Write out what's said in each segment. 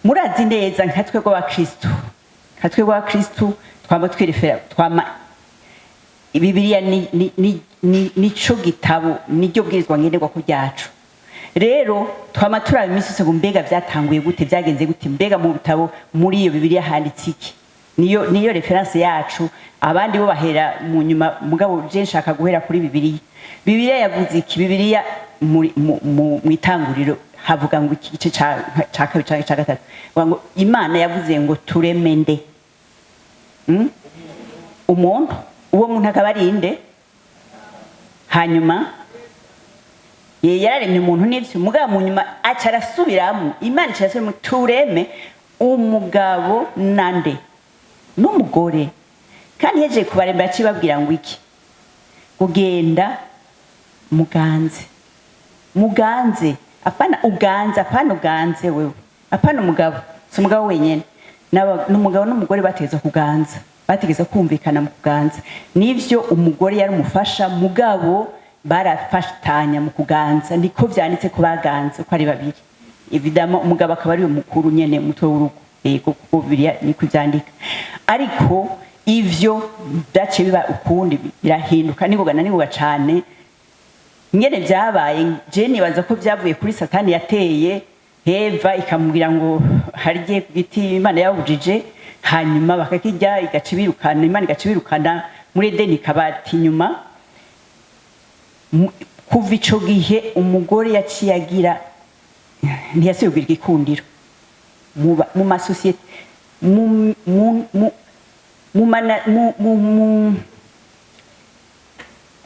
murazi neza nkatwe rw'abakristo twaba twirefera twama Bibiliya nico gitabo niryo bwirizwa ngenderwa ku byacu. Rero twama turaba iminsi yose mbega byatanguye gute byagenze gute mbega mu bitabo muri iyo Bibiliya handitse iki. Niyo reference yacu abandi bo bahera mu nyuma mugabo je nshaka guhera kuri Bibiliya. Bibiliya yavuze iki? Bibiliya mu itanguriro havuga ngo iki gice ca kabiri ca gatatu ngo Imana yavuze ngo tureme nde umuntu uwo muntu akaba ari inde. Hanyuma yararemye umuntu n'ivyo mugabo mu nyuma aca arasubiramo Imana cyasubiramo tureme umugabo nande n'umugore. Kandi yeje kubaremba akibabwira ngo iki kugenda muganze apana uganze wewe apana umugabo si umugabo wenyene n'umugabo n'umugore bategeza kuganza bategeza kumvikana mu kuganza nivyo umugore yari umufasha mugabo barafatanya mu kuganza niko vyanditse ko baganze ko ari babiri evidama umugabo akaba ari umukuru nyene umutwe w'urugo yego kuko biriya niko vyandika ariko ivyo byace biba ukundi birahinduka nibuga cane ngene byabaye je nibaza ko byavuye kuri Satani yateye Eva ikamubwira ngo harye ku giti Imana yabujije hanyuma bakakijya igacibirukana Imana igacibirukana muri Edeni kabati nyuma kuva ico gihe umugore yaciyagira ntiyasubira igikundiro mu masosiyete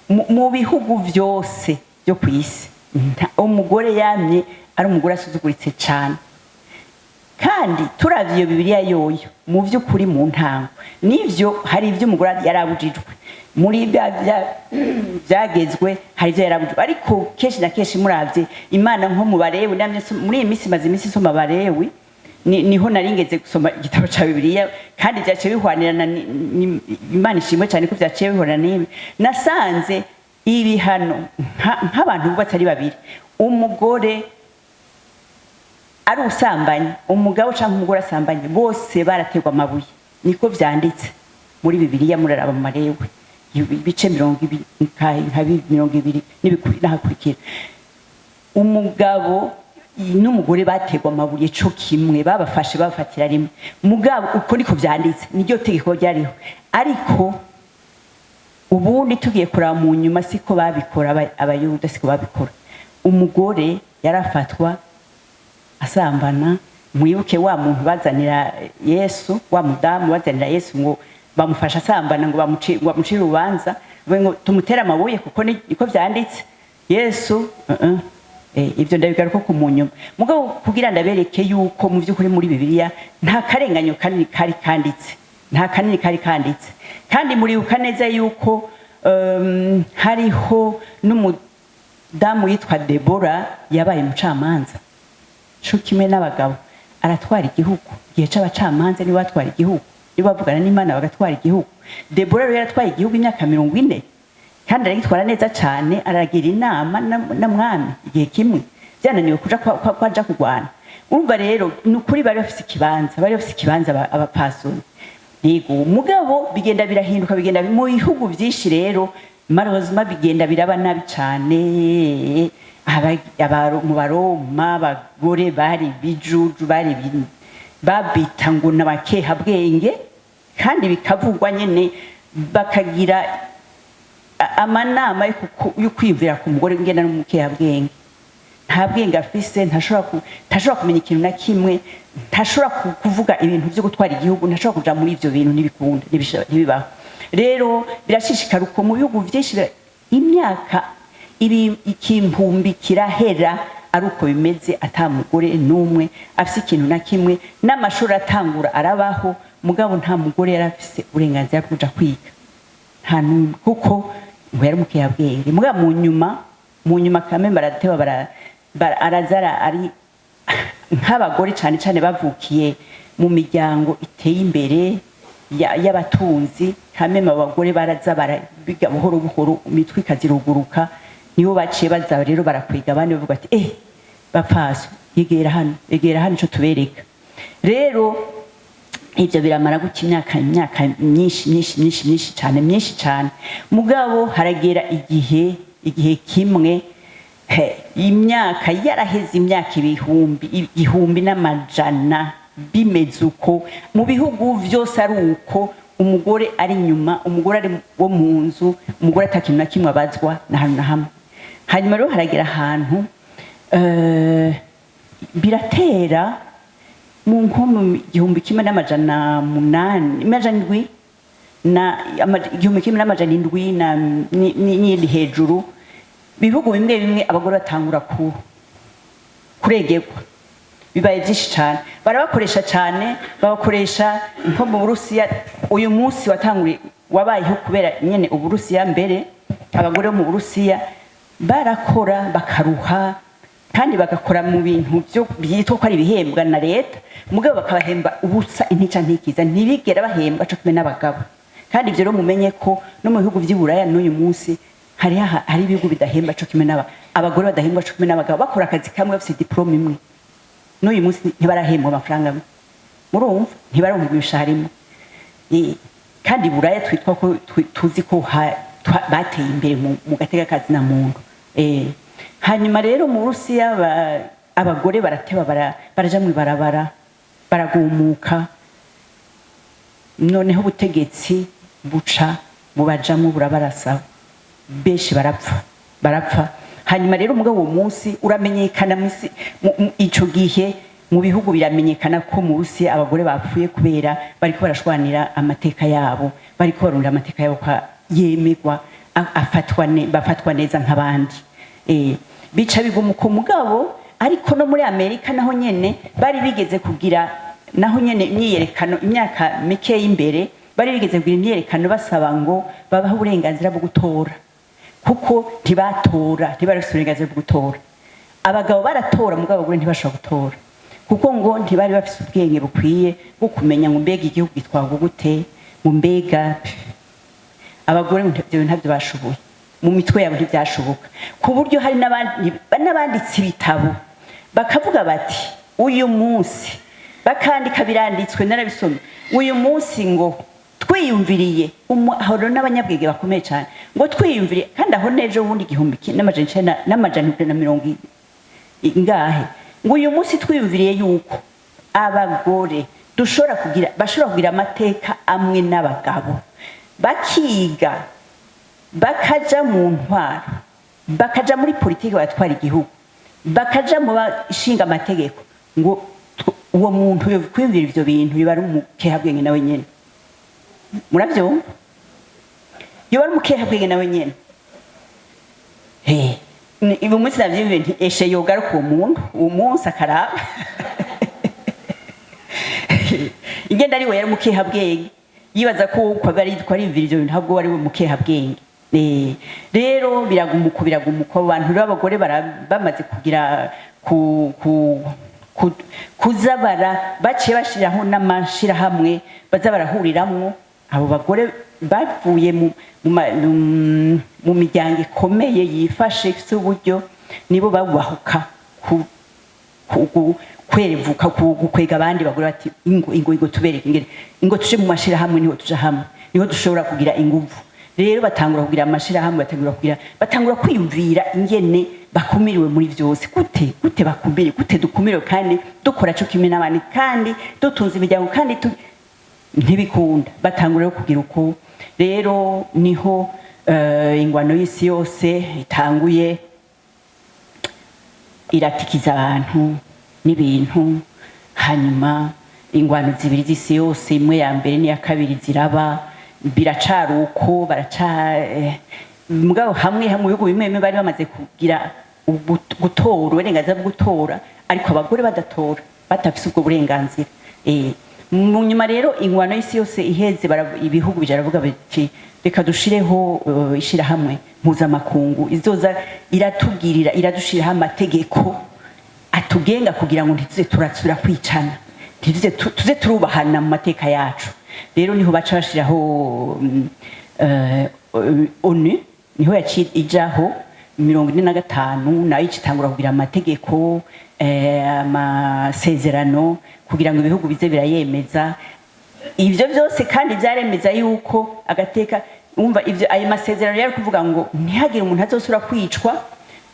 mu bihugu byose byo kwisi umugore yamye ari umugore asuzuguritse cyane. Kandi turavye Bibiliya yoyo mu by'ukuri mu ntango nivyo hari ibyo umugore yarabujijwe muri byagezwe hari ibyo yarabujijwe ariko kenshi na kenshi muravye Imana nko mu Balewi muri imisi maze imisi soma Balewi niho naringeze gusoma igitabo ca Bibiliya kandi byace bihwanirana Imana ishimwe cyane ko byace bihwanirana n'ibi nasanze ibihano nk'abantu batari babiri umugore ari usambanye umugabo cyangwa umugore asambanye bose barategwa amabuye niko vyanditse muri Bibiliya muraraba mu Balewi ibice 20 n'ibikuri nahakurikira umugabo n'umugore bategwa amabuye cyo kimwe babafatira rimwe mugabo uko niko vyanditse niryo tegeko ryariho ariko ubundi tugiye kuraba mu nyuma siko babikora abayuda siko babikora umugore yarafatwa asambana mwibuke wa muntu bazanira Yesu wa mudamu bazanira Yesu ngo bamufasha asambana ngo bamucire ubanza ngo tumutera amabuye kuko niko vyanditse Yesu ibyo ndabigaruka ko mu nyuma mugabo kugira ndabereke yuko mu by'ukuri muri Bibiliya nta karenganyo kanini kari kanditse kandi muri ukaneza yuko hariho n'umudamu yitwa Debora yabaye umucamanza cyo kimwe n'abagabo aratwara igihugu gihe c'abacamanza ni batwara igihugu ni bavugana n'Imana bagatwara igihugu. Debora rero yaratwaye igihugu imyaka 40 kandi aragitwara neza cyane aragira inama na mwami igihe kimwe byananiwe kuja kwaja kugwana. Umva rero nukuri bari bafise ikibanza abapasoni yego mugabo bigenda birahinduka bigenda mu bihugu byinshi rero marozima bigenda biraba nabi cyane mu Baroma abagore bari bijuju bari babita ngo nabakeha bwenge kandi bikavugwa nyene bakagira amanama yo kwivira ku mugore ngena n'umukeha bwenge nta bwenge afise ntashobora kumenya ikintu na kimwe ntashobora kuvuga ibintu byo gutwara igihugu ntashobora kuja muri ivyo bintu n'ibikunda ntibibaho. Rero birashishikara uko mu bihugu byinshi imyaka ikimpumbi kirahera ari uko bimeze atamugore n'umwe afise ikintu na kimwe n'amashuri atangura arabaho mugabo nta mugore yarafise uburenganzira bwo kuja kwiga nta numwe kuko ngo yari umukeha bwenge mugabo mu nyuma kame barateba arazara ari nk'abagore cyane bavukiye mu miryango iteye imbere y'abatunzi kameme abagore baraza barabiga buhoro imitwe ikaziruguruka nibo baciye baza rero barakwiga abandi bavuga ati bapfaso yegera hano ico tubereka rero ibyo biramara guca imyaka myinshi cyane mugabo haragera igihe kimwe imyaka yaraheze imyaka igihumbi n'amajana bimeze uko mu bihugu byose ari uko umugore ari inyuma umugore ari wo mu nzu umugore atakintu na kimwe abazwa na hamwe hanyuma rero haragera ahantu biratera mu nkono 1700 n'iyindi hejuru bihugu bimwe abagore batangura kuregerwa bibaye byinshi cyane barabakoresha cyane babakoresha nko mu Burusiya uyu munsi watanguriye wabayeho kubera nyene Uburusiya mbere abagore mu Burusiya barakora bakaruha kandi bagakora mu bintu byo byitwa ko ari ibihembwa na leta mugabo bakabahemba ubusa intica ntikiza ntibigera bahemba cyo kumwe n'abagabo kandi ibyo rero mumenye ko no mu bihugu by'Iburaya n'uyu munsi hari ibihugu bidahemba cyo kimwe abagore badahembwa cyo kimwe n'abagabo bakora akazi kamwe bafite diplome imwe n'uyu munsi ntibarahembwa amafaranga murumva ntibaronka imishahara imwe kandi Iburaya twitwa ko tuzi ko bateye imbere mu gateka kazi na muntu hanyuma rero mu Burusiya abagore barateba baraja mu barabara baragumuka noneho ubutegetsi buca bubajamo burabarasa benshi barapfa hanyuma rero umugabo uwo munsi uramenyekana ico gihe mu bihugu biramenyekana ko mu Burusiya abagore bapfuye kubera bariko barashwanira amateka yabo bariko barunda amateka yabo yemegwa bafatwa neza nk'abandi bica bigumuka mugabo ariko no muri Amerika naho nyene bari bigeze kugira naho nyene imyerekano imyaka mike y'imbere bari bigeze kugira imyerekano basaba ngo babaho uburenganzira bwo gutora kuko ntibarafite uburenganzira bwo gutora abagabo baratora mugabo abagore ntibashobora gutora kuko ngo ntibari bafite ubwenge bukwiye bwo kumenya ngo mbega igihugu gitwarwa gute ngo mbega abagore ntabyo bashoboye mu mitwe yabo ntibyashoboka ku buryo hari n'abanditse ibitabo bakavuga bati uyu munsi bakandika biranditswe narabisomye uyu munsi ngo twiyumviriye ahoro n'abanyabwenge bakomeye cyane ngo twiyumviriye kandi aho nejo ubundi 1970 ingahe ngo uyu munsi twiyumviriye yuko abagore bashobora kugira amateka amwe n'abagabo bakiga bakaja mu ntwaro bakaja muri politiki batwara igihugu bakaja mu bashinga amategeko ngo uwo muntu yo kwiyumvira ivyo bintu biba ari umukehabwenge nawe nyene muravyumva yo ari umukehabwenge nawe nyene ibo munsi navyumvira nti eshe yogaruka uwo munsi akaraba igenda ari we yari umukehabwenge yibaza ko bari imvira ivyo bintu ntabwo wari we umukehabwenge rero biragumuka abantu b'abagore bamaze kugira kuzabara baciye bashiraho n'amashirahamwe baza barahuriramwo abo bagore bavuye mu miryango ikomeye yifashe ifite uburyo nibo babahuka kwerevuka gukwega abandi bagore bati ingo tubereke ingene ingo tuje mu mashirahamwe niho tuja hamwe niho dushobora kugira inguvu rero batangura kugira amashirahamwe batangura kwiyumvira ingene bakumiriwe muri byose gute bakumiriwe gute dukumiriwe kandi dukora cyo kimwe n'abandi kandi dutunze imiryango kandi ntibikunda batangura kugira uko rero niho ingwano y'isi yose itanguye iratikiza abantu n'ibintu hanyuma ingwano zibiri z'isi yose imwe ya mbere n'iya kabiri ziraba biracaruko mugabo hamwe mu bihugu bimwe bari bamaze kugira gutora uburenganzira bwo gutora ariko abagore badatora batafise ubwo burenganzira mu nyuma rero ingwano y'isi yose iheze ibihugu bijaravuga biti reka dushireho ishirahamwe mpuzamakungu izoza iradushiraho amategeko atugenga kugira ngo ntituze turatsura kwicana tuze turubahana mu mateka yacu rero niho baca bashiraho ONU niho yaciye ijaho 45 nayo icitangura kugira amategeko amasezerano kugira ngo ibihugu bize birayemeza ivyo byose kandi byaremeza yuko agateka umva ivyo ayo masezerano yari kuvuga ngo ntihagire umuntu azosura kwicwa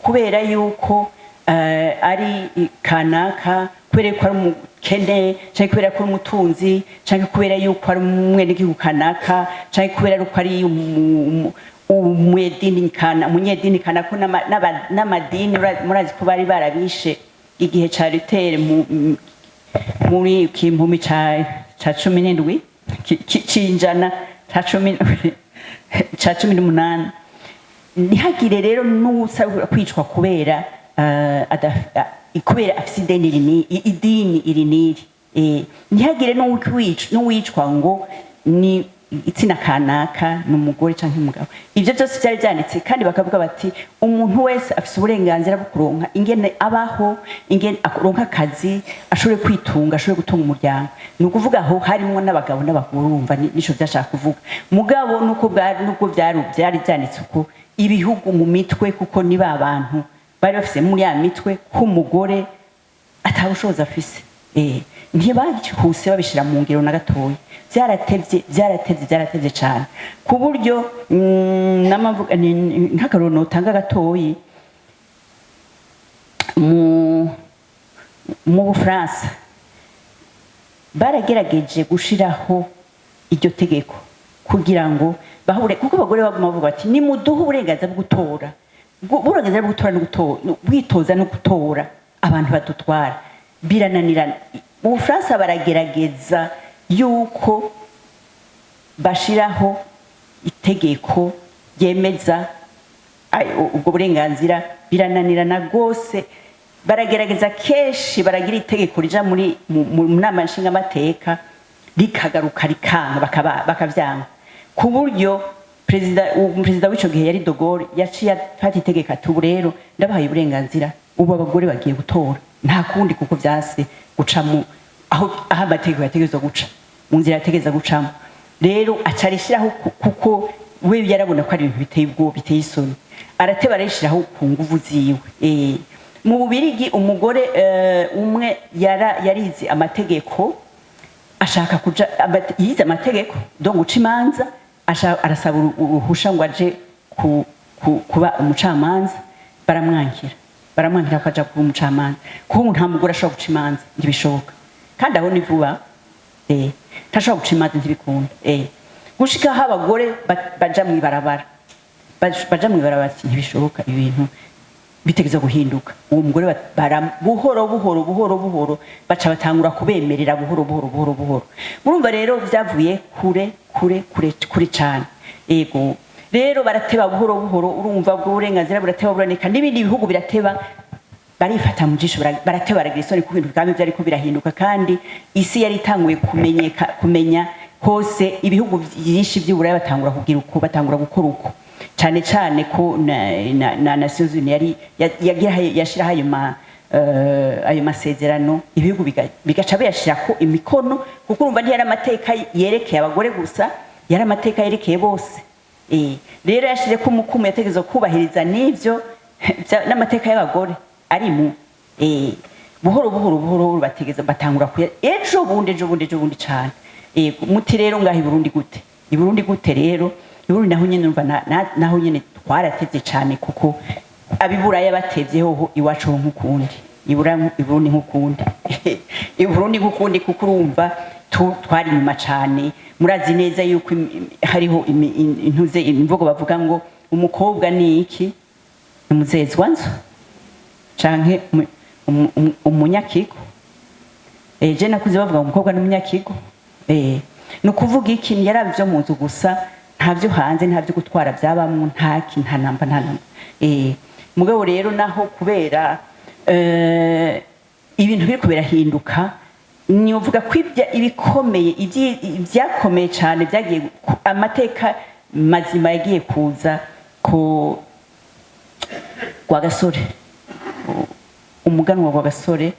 kubera yuko ari kanaka kubera ko ari umukene cyangwa kubera ko ari umutunzi cyangwa kubera yuko ari umwenegihugu kanaka cyangwa kubera ko ari umunyedini kanako n'amadini murazi ko bari barabishe igihe ca Luther muri kimpumi ca 17 cinjana ca 18 ntihagire rero n'usabura kwicwa kubera kubera afise idini iri niri ntihagire n'uwicwa ngo ni itsina kanaka n'umugore canke umugabo ivyo byose byari byanditse kandi bakavuga bati umuntu wese afise uburenganzira bwo kuronka ingene abaho ingene akuronka akazi ashobore kwitunga ashobore gutunga umuryango nukuvuga aho harimo n'abagabo n'abagore urumva nico byashaka kuvuga mugabo nuko byari byanditse uko ibihugu mu mitwe kuko ni babantu bari bafise muri ya mitwe k'umugore atabushoboza afise ntibahuse babishira mu ngiro na gatoya byaratevye cyane ku buryo namavuga nk'akaroro notanga gatoyi mu Bufaransa baragerageje gushiraho iryo tegeko kugira ngo bahure kuko abagore baguma bavuga bati ni muduhe uburenganzira bwo gutora uburenganzira bwo gutora no bwitoza no gutora abantu badutwara birananirana mu Bufaransa baragerageza yuko bashiraho itegeko ryemeza ubwo burenganzira birananirana gose baragerageza keshi baragira itegeko rija muri mu nama nshingamateka rikagaruka rikanga bakavyanga ku buryo perezida w'ico gihe yari De Gaulle yaciye afata itegeko ati ubu rero ndabahaye uburenganzira ubu abagore bagiye gutora nta kundi kuko vyase gucamo aho amategeko yategezwa guca mu nzira yategeza gucamo rero acarishiraho kuko we yarabona ko ari ibintu biteye ubwoba biteye isoni arateba arishiraho ku nguvu ziwe mu Bubirigi umugore umwe yarize amategeko ashaka kuja yize amategeko do guca imanza arasaba uruhusha ngo aje kuba umucamanza baramwankira ko aja kuba umucamanza kuko nta mugore ashobora guca imanza ntibishoboka kandi aho ni vuba ntashobora guca imanza ntibikunda gushika aho abagore baja mw'ibarabara ntibishoboka ibintu bitegeza guhinduka uwo mugore buhoro baca batangura kubemerera buhoro murumva rero byavuye kure cyane yego rero barateba buhoro urumva bwo uburenganzira burateba buraneka n'ibindi bihugu birateba barifata mu jisho barateba baragira isoni ku bintu kandi byari ko birahinduka kandi isi yari itanguye kumenya hose ibihugu byinshi by'Uburaya batangura gukora uko cyane ko na Nations Unies yashiraho ayo masezerano ibihugu bigaca bayashirako imikono kuko urumva ntiyari amateka yerekeye abagore gusa yari amateka yerekeye bose rero yashire ko umukumu yategezwe kubahiriza n'ivyo n'amateka y'abagore ari mu buhoro bategeza batangura kuya ejo bundi cyane muti rero ngaho i Burundi gute rero Burundi naho nyene numva naho nyene twaratevye cyane kuko abiburaya batevyeho iwacu nk'ukundi Burundi nk'ukundi kuko urumva twari nyuma cyane murazi neza yuko hariho intuze imvugo bavuga ngo umukobwa ni iki umuzezwa nzo canke umunyakigo je nakuze bavuga umukobwa n'umunyakigo nukuvuga iki yaravyo mu nzu gusa ntavyo hanze ntavyo gutwara byabamwe nta namba mugabo rero naho kubera ibintu biri kubirahinduka nivuga ko ibikomeye ibyakomeye cyane byagiye amateka mazima yagiye kuza ko kwa gasore umuganwa wa gasore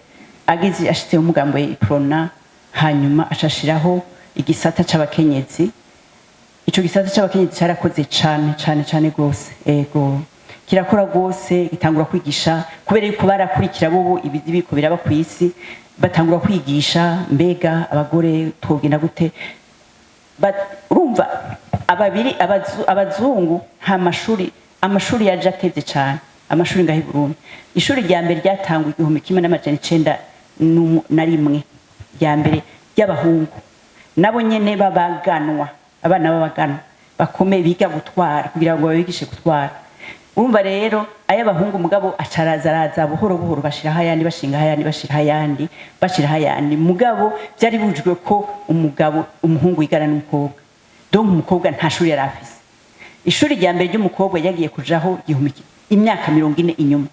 agize ashitse umugambo iprona hanyuma ashashiraho igisata c'abakenyezi ico gisata c'abakenyezi cyarakoze cyane gose ego kirakora gose gitangura kwigisha kubera yuko barakurikira bo ibiko biraba kwisi batangura kwigisha mbega abagore twogenda gute urumva ababiri abazungu ha amashuri yaje atevye cyane amashuri ngahi Burundi ishuri rya mbere ryatangwa 1901 rya mbere y'abahungu nabo nyene babaganwa abana babaganwa bakome biga gutwara kugira ngo babigishe gutwara urumva rero ay'abahungu mugabo acaraza buhoro buhoro bashira hayandi bashinga hayandi bashira hayandi mugabo byari bujwe ko umugabo umuhungu yigana n'umukobwa donc umukobwa nta shuri yarafise ishuri rya mbere ry'umukobwa yagiye kujaho imyaka 40 inyuma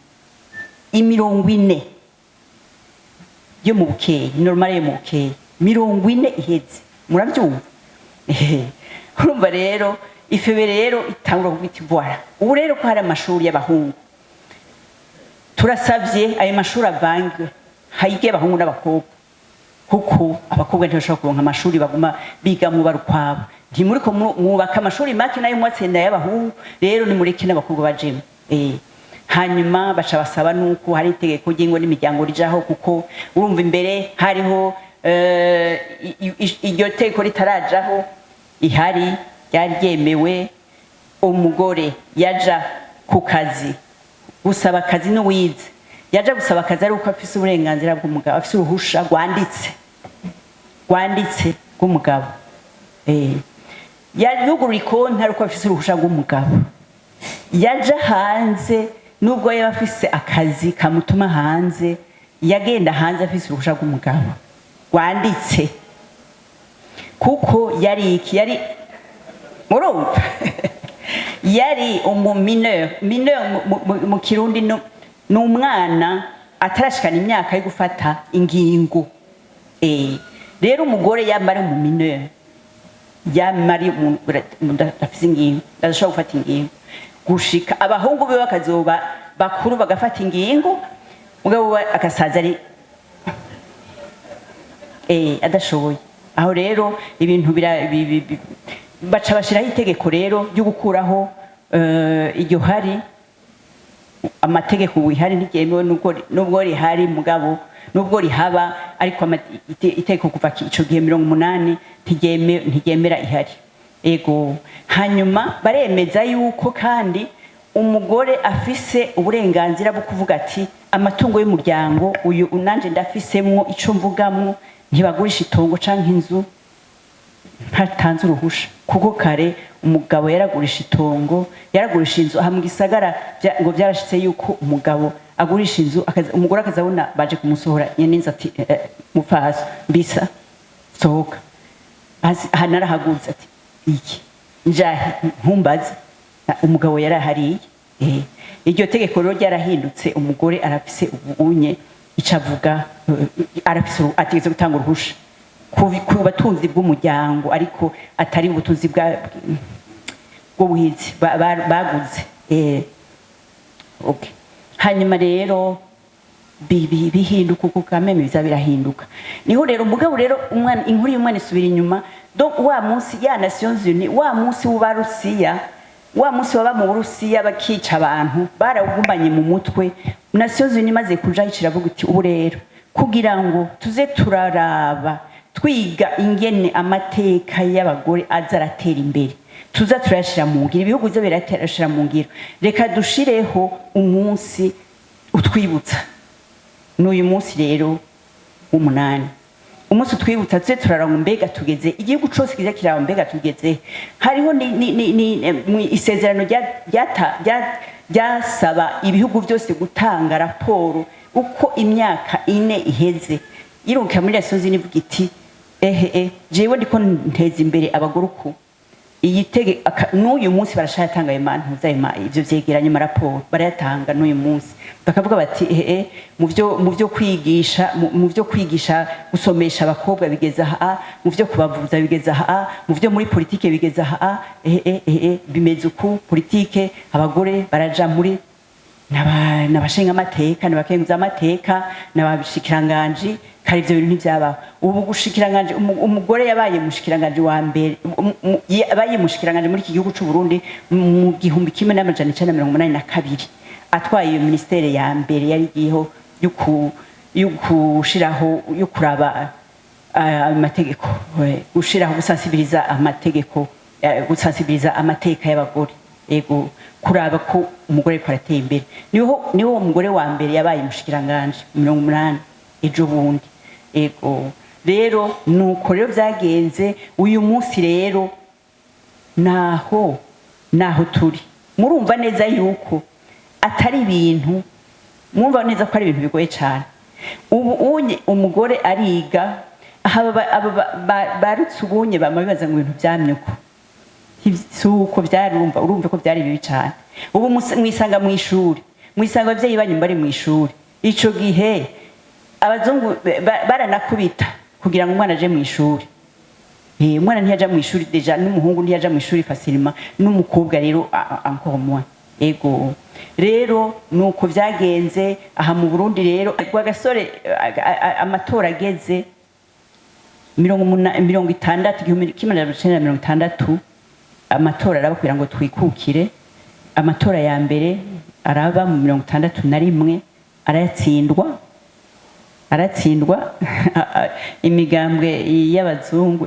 40 yo mu bukeye normal yo mu bukeye 40 iheze murabyumva urumva rero ifebe rero itangura kubita voilà ubu rero ko hari amashuri y'abahungu turasavye ayo mashuri avange hayige abahungu n'abakobwa kuko abakobwa ntibashobora kuronka amashuri baguma biga mu barukwabo ntimuri ko mwubaka amashuri make nayo mwatsenda y'abahungu rero ni mureke n'abakobwa bajemo hanyuma baca basaba nuko hari itegeko ry'ingo n'imiryango rijaho kuko urumva imbere hariho iryo tegeko ritarajaho ihari yaryemewe umugore yaja ku kazi gusaba akazi n'uwize yaja gusaba akazi ari uko afise uburenganzira bw'umugabo afise uruhusha rwanditse rw'umugabo yugurura ikonti ari uko afise uruhusha rw'umugabo yaja hanze nubwo yaba afise akazi kamutuma hanze yagenda hanze afise uruhusha rw'umugabo rwanditse kuko yari murumva yari mineur mu kirundi n'umwana atarashikana imyaka yo gufata ingingo rero umugore yamara mu mineur yamari afise ingingo adashobora gufata ingingo gushika abahungu be bakazoba bakuru bagafata ingingo mugabo akasaza ari adashoboye aho rero ibintu baca bashiraho itegeko rero ryo gukuraho iryo hari amategeko wihari ntigemewe nubwo rihari mugabo nubwo rihaba ariko itegeko kuva ico gihe 80 ntigemera ihari ego hanyuma baremeza yuko kandi umugore afise uburenganzira bwo kuvuga ati amatungo y'umuryango uyu unanje ndafisemwo ico mvugamwo ntibagurisha itongo canke inzu ntatanze uruhusha kuko kare umugabo yaragurisha itongo yaragurisha inzu aha mu gisagara ngo byarashitse yuko umugabo agurisha inzu umugore akazabona baje kumusohora nyeneza ati mufasa mbisa sohoka hanarahaguze ati iki njahe ntumbaze umugabo yarahariye iryo tegeko rero ryarahindutse umugore arafise ubunye icavuga arafise ategetse gutanga uruhusha ku batunzi bw'umuryango ariko atari ubutunzi bw'ubuhizi baguze okay hanyuma rero bihinduka kuko kameme biza birahinduka niho rero umugabo rero umwana inkuru y'umwana isubira inyuma donc wa munsi ya Nations Unies wa munsi w'Ubarusiya wa munsi baba mu Burusiya bakica abantu barawugumanye mu mutwe Nations Unies maze kuja hiciravuga uti ubu rero kugira ngo tuze turaraba twiga ingene amateka y'abagore azaratera imbere tuza turashira mu ngiro ibihugu byo biratashira mu ngiro reka dushireho umunsi utwibutsa n'uyu munsi rero w'umunani umunsi utwibutsa tuze turaranga mbega tugeze igihugu cyose kiza kiraba mbega tugeze hariho ni isezerano ryasaba ibihugu byose gutanga raporo uko imyaka 4 iheze iruka muri Nations Unies ivuga iti jewe ndiko nteza imbere abagore uko iyitege n'uyu munsi barashayatanga imana ntuzayima ivyo vyegeranye mu raporo barayatanga n'uyu munsi bakavuga bati mu byo kwigisha gusomesha abakobwa bigeza mu byo kubavuza bigeza mu byo muri politike bigeza bimeze uko politike abagore baraja muri n'abashinga amateka n'abakenguza amateka n'ababishikiranganje kare ivyo bintu ntivyabaho ubu gushikiranganje umugore yabaye mushikiranganje wa mbere yabaye mushikiranganje muri iki gihugu c'u Burundi mu 1982 atwaye iyo ministere ya mbere yari giho yukushiraho yukuraba amategeko gushiraho gusensibiliza amategeko gusensibiliza amateka y'abagore ego kuraba ko umugore ko arateye imbere niho umugore wa mbere yabaye mushikiranganje 80 ejo bundi ego rero nuko rero byagenze uyu munsi rero naho turi murumva neza yuko atari ibintu mwumva neza ko ari ibintu bigoye cyane ubu umugore ariga barutse ubunye bamabibaza ngo ibintu byamyuko suko byarumva urumva ko byari bibi cyane ubu mwisanga mu ishuri mwisanga abavyeyi banyu bari mu ishuri ico gihe abazungu baranakubita kugira ngo umwana aje mu ishuri umwana ntiyaja mu ishuri deja n'umuhungu ntiyaja mu ishuri facilement n'umukobwa rero encore moins ego rero nuko byagenze aha mu Burundi rero kwa gasore amatora ageze 1960 amatora araba kugira ngo twikukire amatora ya mbere araba mu 1961 aratsindwa imigambwe y'abazungu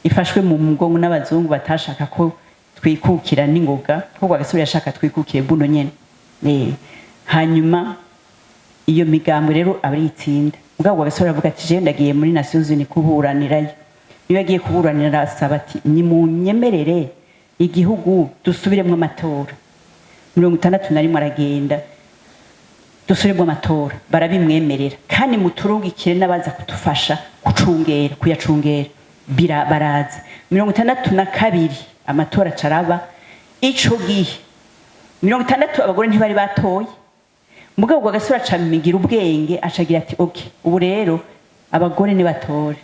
ifashwe mu mugongo n'abazungu batashaka ko twikukira n'ingoga kuko agasore yashaka twikukire buno nyene hanyuma iyo migambwe rero abaritsinda ubwo agasore avuga ati je ndagiye muri Nations Unies kuburanirayo iyo yagiye kuburanira asaba ati ni mu nyemerere igihugu dusubiremo amatora 1961 aragenda dusubiremo amatora barabimwemerera kandi muturungikire n'abaza kudufasha kuyacungera baraza 1962 amatora caraba ico gihe 1960 abagore ntibari batoye mugabo gwa gasura camigira ubwenge acagira ati okay ubu rero abagore ni batore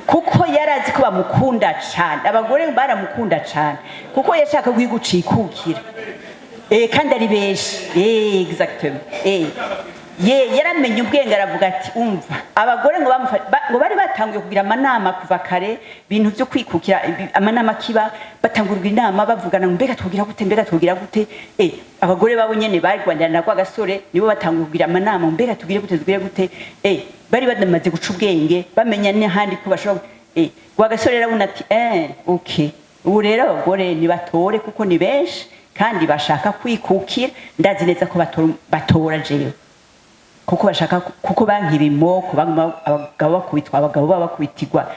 kuko yarazi ko bamukunda cyane abagore baramukunda cyane kuko yashaka kwigucikukira kandi ari beshi exactement yaramenye ubwenge aravuga ati umva abagore ngo bari batanguye kugira amanama kuva kare bintu byo kwikukira amanama kiba batangurwa inama bavugana ngo mbega tugira gute abagore babo nyene barwanirana kwa gasore nibo batanguye kugira amanama mbega tugire gute bari badamaze guca ubwenge bamenya n'ahandi ko bashobora kwa gasore rabona ati okay ubu rero abagore ni batore kuko ni benshi kandi bashaka kwikukira ndazi neza ko batora jewe kuko bashaka kuko bankibimo abagabo babakubitirwa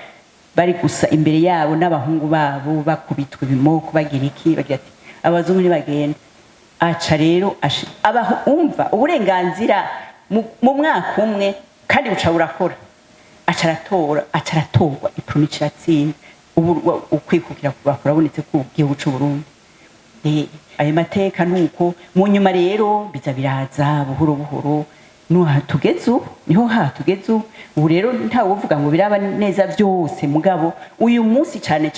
bari gusa imbere yabo n'abahungu babo bakubitwa ibimoko bagira iki bagira ati abazungu ni bagenda aca rero abaho umva uburenganzira mu mwaka umwe kandi uca urakora acaratorwa ipromice ratsinda ubu ukwikukira kubakora bonetse ku gihugu c'u Burundi ayo mateka nuko mu nyuma rero biza biraza buhoro niho hatugeze ubu rero ntawe uvuga ngo biraba neza byose mugabo uyu munsi cyane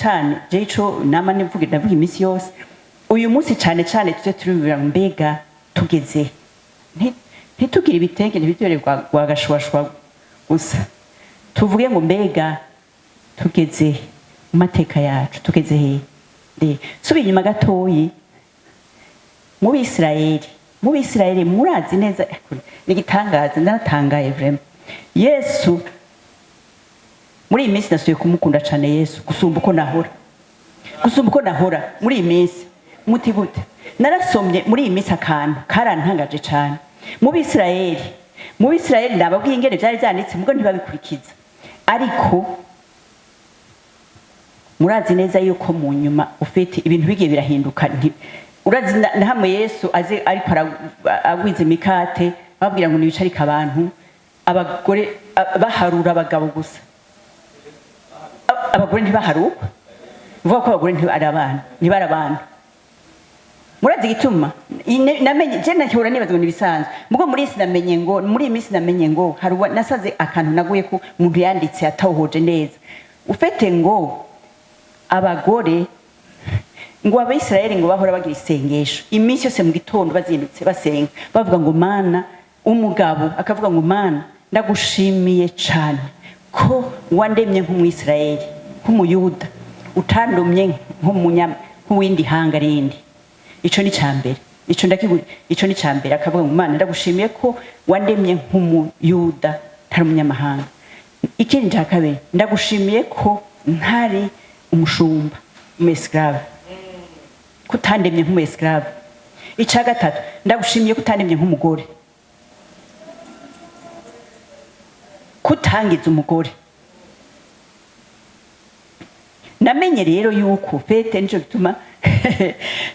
je ico nama ndavuga iminsi yose uyu munsi cyane tuze turibira mbega tugeze ntitugira ibitenge ntibitore kwa gashwashwa gusa tuvuge ngo mbega tugeze mu mateka yacu tugeze he subi inyuma gatoyi mu Bisirayeli murazi neza nigitangaza ndatangaye vraiment Yesu muri iyi minsi nasuye kumukunda cyane Yesu gusumba uko nahora muri iyi minsi muti gute narasomye muri iyi minsi akantu karantangaje cyane mu Bisirayeli ndababwiye ingene byari byanditse mugo ntibabikurikiza ariko murazi neza yuko mu nyuma ufite ibintu bigiye birahinduka urazi nahamwe Yesu aze ariko agwiza imikate babwira ngo nibicarika abantu abagore baharura abagabo gusa abagore ntibaharuka uvuga ko abagore ntibari abantu murazi gituma namenye je nahura nibaza ngo nibisanzwe mugo muri iyi minsi namenye ngo nasaze akantu naguye ko umuntu yanditse atawuhoje neza ufite ngo abagore ngo Abayisirayeli ngo bahora bagira isengesho iminsi yose mu gitondo bazindutse basenga bavuga ngo Mana, umugabo akavuga ngo Mana ndagushimiye cyane ko wandemye nk'Umwisirayeli nk'Umuyuda utandumye nk'uwindi hanga rindi. Ico ni cyambere, ico ni cyambere akavuga ngo Mana ndagushimiye ko wandemye nk'Umuyuda ntari umunyamahanga. Ikindi cya kabiri ndagushimiye ko ntari umushumba umesclave kutandemye nk'umesclave. Icya gatatu ndagushimiye kutandemye nk'umugore kutangiza umugore. Namenye rero yuko fete nico gituma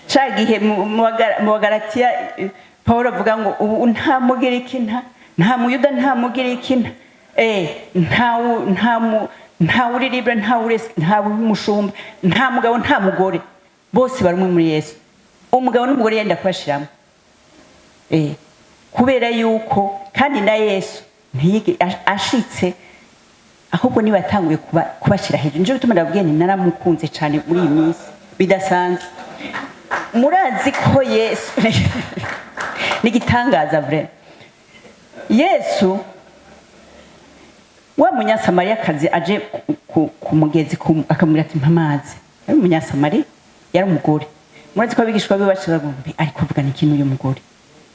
cagihe mu Galatiya Paulo avuga ngo ubu nta Mugiriki nta Muyuda nta Mugiriki nta uri libre nta umushumba nta mugabo nta mugore, bose barumwe muri Yesu. Umugabo n'umugore yenda kubashiramo kubera yuko kandi na Yesu ntiyige ashitse ahubwo niba yatanguye kubashira hejuru. Nico gituma ndabwiye ni naramukunze cyane muri iyi minsi bidasanzwe. Murazi ko Yesu nigitangaza vrai. Yesu wa Munyasamariyakazi aje ku mugezi akamubwira ati mpamazi. Ari Munyasamariya yari umugore. Murazi ko abigishwa be bashaka gumbi ari kuvuga n'ikintu uyu mugore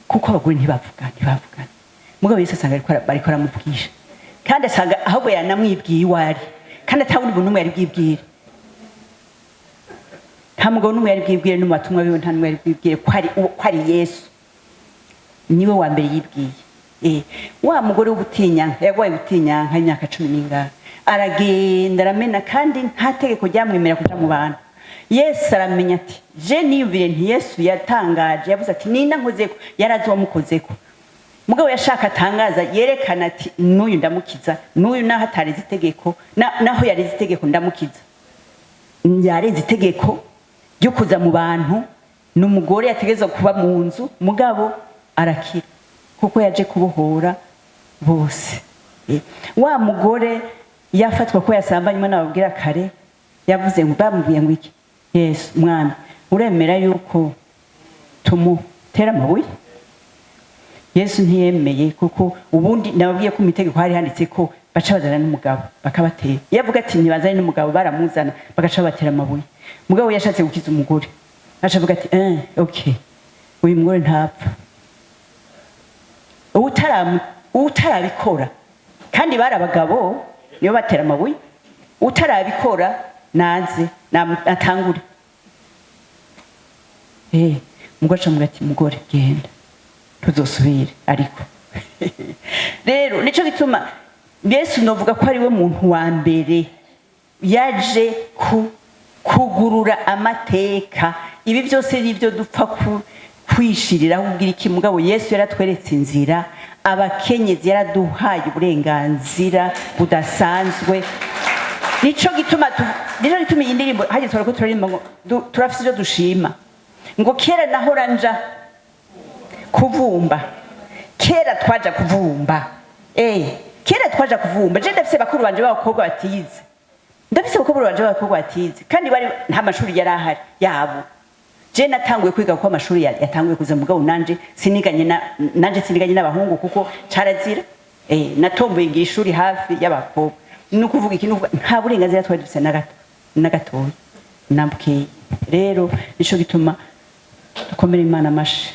kuko abagore ntibavugana. Mugabo Yesu asanga bariko aramuvugisha kandi asanga ahubwo yanamwibwiye iwari kandi atawundi muntu umwe yari bwibwire. Nta mugabo n'umwe yari bwibwire no matumwa biwe nta n'umwe yari bwibwire ko ari Yesu niwe wa mbere yibwiye. Wa mugore w'ubutinyanka yagwaye ubutinyanka imyaka 10 aragenda aramena kandi nta tegeko ryamwemera kuja mu bantu. Yesu aramenya ati je niyubire nti Yesu yatangaje yavuze ati nina nkozeko yarazi wamukozeko. Mugabo yashaka atangaza yerekana ati n'uyu ndamukiza n'uyu naho atarize itegeko naho yarize itegeko ndamukiza. Yarize itegeko ryo kuza mu bantu n'umugore yategeza kuba mu nzu mugabo arakira kuko yaje kubohora bose. Wa mugore yafatwa ko yasambanywe n'ababwira kare yavuze ngo bamubwiye ngo iki Yesu mwana uremera yuko tumutera amabuye. Yesu ntiyemeye kuko ubundi nababwiye ko mitegeko hari handitse ko baca bazana n'umugabo bakabatera. Yavuga ati ntibazane n'umugabo baramuzana bagaca batera amabuye. Mugabo yashatse gukiza umugore acavuga ati okay uyu mugore ntapfa. Utarabikora kandi bari abagabo niyo batera amabuye. Utarabikora naze atangure. Mugore acamuga ati mugore genda tuzosubire ariko rero nico gituma Yesu novuga ko ari we muntu wa mbere yaje kugurura amateka. Ibi byose nibyo dupfa kwishirira kugira iki mugabo Yesu yaratweretse inzira. Abakenyezi yaraduhaye uburenganzira budasanzwe. Nico gituma iyi ndirimbo haje twara ko turirimba ngo turafise ibyo dushima ngo kera nahora nja kuvumba kera twaja kuvumba kera twaja kuvumba. Je ndafise bakuru banje b'abakobwa batize ndafise bakuru banje b'abakobwa batize kandi bari nta mashuri yari ahari yabo. Je natanguye kwiga ko amashuri yatanguye kuza mugabo nanje siniganye n'abahungu kuko carazira. Natomboye ngira ishuri hafi y'abakobwa nukuvuga ikintu nta burenganzira twari dufise na gatoya nambukeye. Rero nico gituma dukomera Imana amashi.